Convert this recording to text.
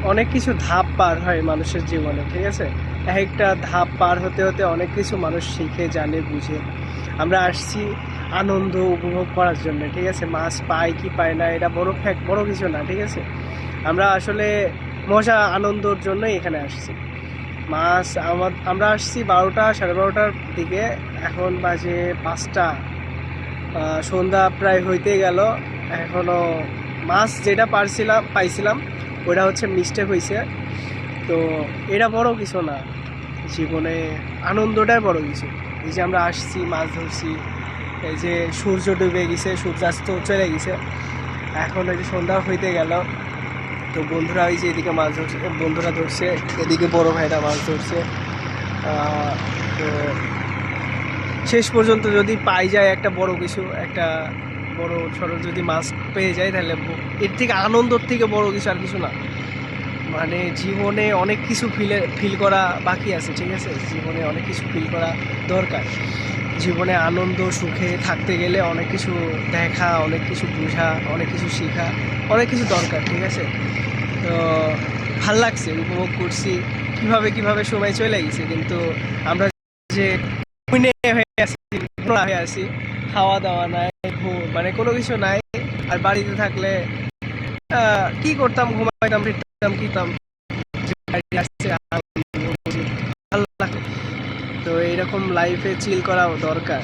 অনেক কিছু ধাপ পার হয় মানুষের জীবনে, ঠিক আছে? এক একটা ধাপ পার হতে হতে অনেক কিছু মানুষ শিখে জানে বুঝে। আমরা আসছি আনন্দ উপভোগ করার জন্য, ঠিক আছে? মাছ পায় কি পায় না এটা বড় কিছু না, ঠিক আছে? আমরা আসলে মজা আনন্দর জন্যই এখানে আসছি। আমরা আসছি 12টা 12:30টার দিকে, এখন বাজে 5টা। সন্ধ্যা প্রায় হইতে গেল, এখনও মাছ যেটা পাইছিলাম ওটা হচ্ছে মিস্টেক হয়েছে। তো এটা বড় কিছু না, জীবনে আনন্দটাই বড় কিছু। এই যে আমরা আসছি, মাছ ধরছি, এই যে সূর্য ডুবে গেছে, সূর্যাস্ত চলে গেছে, এখন এই যে সন্ধ্যা হইতে গেল। তো বন্ধুরা ওই যে এদিকে মাছ ধরছে, বন্ধুরা ধরছে, এদিকে বড় ভাইরা মাছ ধরছে। তো শেষ পর্যন্ত যদি পাই যায় একটা বড় কিছু, একটা বড় সড়ো যদি মাছ পেয়ে যায়, তাহলে এর থেকে আনন্দর থেকে বড় কিছু আর কিছু না। মানে জীবনে অনেক কিছু ফিল করা বাকি আছে, ঠিক আছে? জীবনে অনেক কিছু ফিল করা দরকার। জীবনে আনন্দ সুখে থাকতে গেলে অনেক কিছু দেখা, অনেক কিছু বোঝা, অনেক কিছু শেখা, অনেক কিছু দরকার, ঠিক আছে? তো ভাল লাগছে, উপভোগ করছি কিভাবে কিভাবে সময় চলে গেছে। কিন্তু আমরা যে হয়ে আছি, হয়ে আছি, খাওয়া দাওয়া নাই, মানে কোনো কিছু নাই। আর বাড়িতে থাকলে কি করতাম, ঘুমাইতাম, ফিরতাম, কিতাম। ভালো লাগে। তো এইরকম লাইফে চিল করা দরকার।